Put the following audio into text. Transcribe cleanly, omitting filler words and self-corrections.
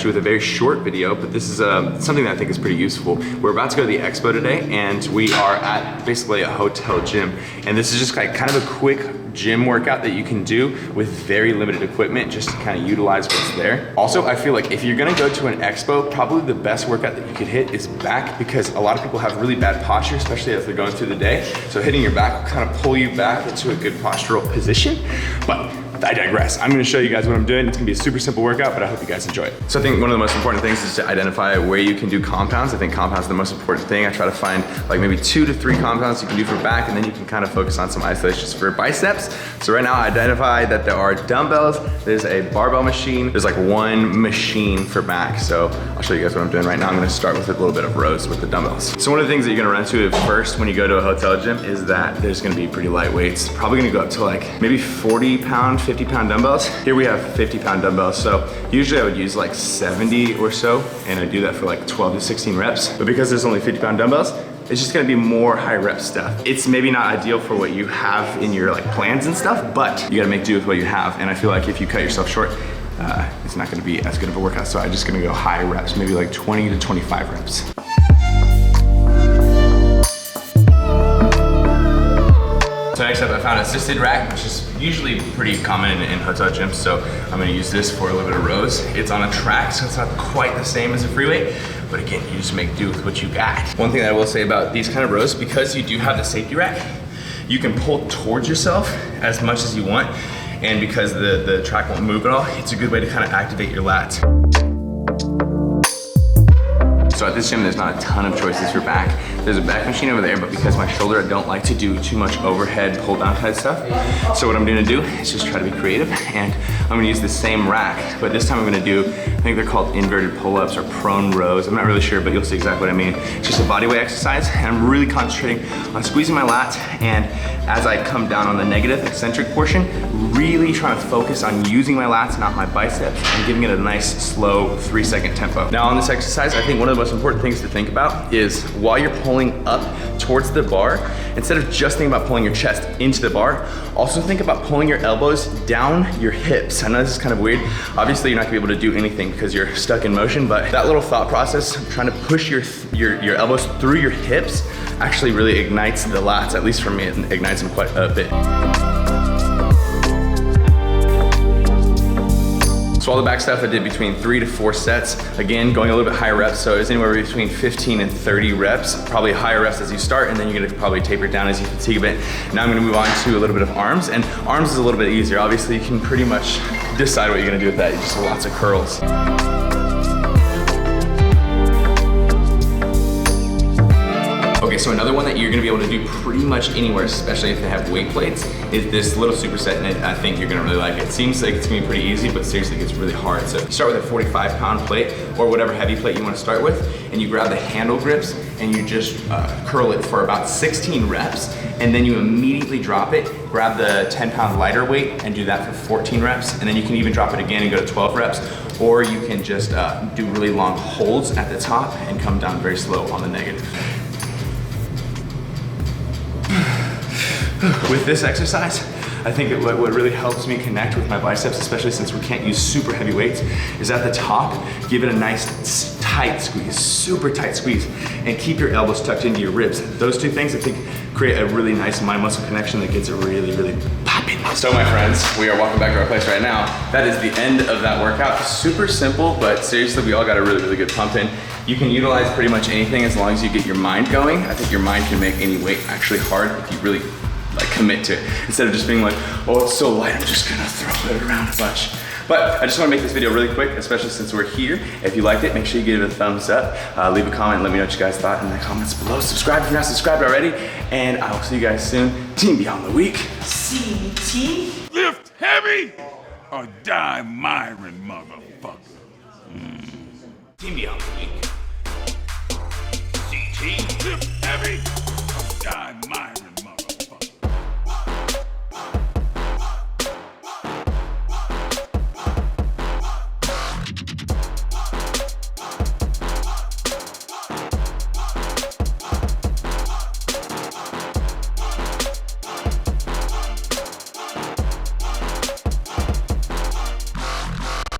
at you with a very short video, but this is something that I think is pretty useful. We're about to go to the expo today, and we are at basically a hotel gym. And this is just like kind of a quick gym workout that you can do with very limited equipment, just to kind of utilize what's there. Also, I feel like if you're gonna go to an expo, probably the best workout that you could hit is back, because a lot of people have really bad posture, especially as they're going through the day. So hitting your back will kind of pull you back into a good postural position. But I digress. I'm gonna show you guys what I'm doing. It's gonna be a super simple workout, but I hope you guys enjoy it. So I think one of the most important things is to identify where you can do compounds. I think compounds are the most important thing. I try to find like maybe 2 to 3 compounds you can do for back, and then you can kind of focus on some isolations for biceps. So right now I identified that there are dumbbells, there's a barbell machine, there's like 1 machine for back. So I'll show you guys what I'm doing right now. I'm gonna start with a little bit of rows with the dumbbells. So one of the things that you're gonna run into first when you go to a hotel gym is that there's gonna be pretty light weights. Probably gonna go up to like maybe 40 pound, 50 pound dumbbells. Here we have 50 pound dumbbells. So usually I would use like 70 or so, and I do that for like 12 to 16 reps. But because there's only 50 pound dumbbells, it's just gonna be more high rep stuff. It's maybe not ideal for what you have in your like plans and stuff, but you gotta make do with what you have. And I feel like if you cut yourself short, it's not gonna be as good of a workout. So I'm just gonna go high reps, maybe like 20 to 25 reps. So next up I found an assisted rack, which is usually pretty common in hotel gyms. So I'm gonna use this for a little bit of rows. It's on a track, so it's not quite the same as a free weight, but again, you just make do with what you got. One thing that I will say about these kind of rows, because you do have the safety rack, you can pull towards yourself as much as you want, and because the track won't move at all, it's a good way to kind of activate your lats. So at this gym, there's not a ton of choices for back. There's a back machine over there, but because my shoulder, I don't like to do too much overhead pull down type stuff. So what I'm gonna do is just try to be creative, and I'm gonna use the same rack, but this time I'm gonna do, I think they're called inverted pull-ups or prone rows. I'm not really sure, but you'll see exactly what I mean. It's just a bodyweight exercise, and I'm really concentrating on squeezing my lats, and as I come down on the negative eccentric portion, really trying to focus on using my lats, not my biceps, and giving it a nice, slow 3-second tempo. Now on this exercise, I think one of the most important things to think about is while you're pulling up towards the bar, instead of just thinking about pulling your chest into the bar, also think about pulling your elbows down your hips. I know this is kind of weird. Obviously, you're not gonna be able to do anything because you're stuck in motion, but that little thought process, trying to push your elbows through your hips, actually really ignites the lats. At least for me, it ignites them quite a bit. So all the back stuff I did between 3 to 4 sets. Again, going a little bit higher reps, so it's anywhere between 15 and 30 reps. Probably higher reps as you start, and then you're gonna probably taper it down as you fatigue a bit. Now I'm gonna move on to a little bit of arms, and arms is a little bit easier. Obviously, you can pretty much decide what you're gonna do with that. Just lots of curls. Okay, so another one that you're gonna be able to do pretty much anywhere, especially if they have weight plates, is this little superset, and I think you're gonna really like it. It seems like it's gonna be pretty easy, but seriously, it gets really hard. So you start with a 45 pound plate, or whatever heavy plate you wanna start with, and you grab the handle grips, and you just curl it for about 16 reps, and then you immediately drop it, grab the 10 pound lighter weight, and do that for 14 reps, and then you can even drop it again and go to 12 reps, or you can just do really long holds at the top and come down very slow on the negative. With this exercise, I think what really helps me connect with my biceps, especially since we can't use super heavy weights, is at the top, give it a nice tight squeeze, super tight squeeze, and keep your elbows tucked into your ribs. Those two things, I think, create a really nice mind-muscle connection that gets it really, really popping. So my friends, we are walking back to our place right now. That is the end of that workout. Super simple, but seriously, we all got a really, really good pump in. You can utilize pretty much anything as long as you get your mind going. I think your mind can make any weight actually hard if you really commit to it, instead of just being like, oh, it's so light, I'm just gonna throw it around a bunch. But I just wanna make this video really quick, especially since we're here. If you liked it, make sure you give it a thumbs up. Leave a comment, let me know what you guys thought in the comments below. Subscribe if you're not subscribed already, and I will see you guys soon. Team Beyond the Week. CT. Lift heavy or die MIRIN, motherfucker. Team Beyond the Week.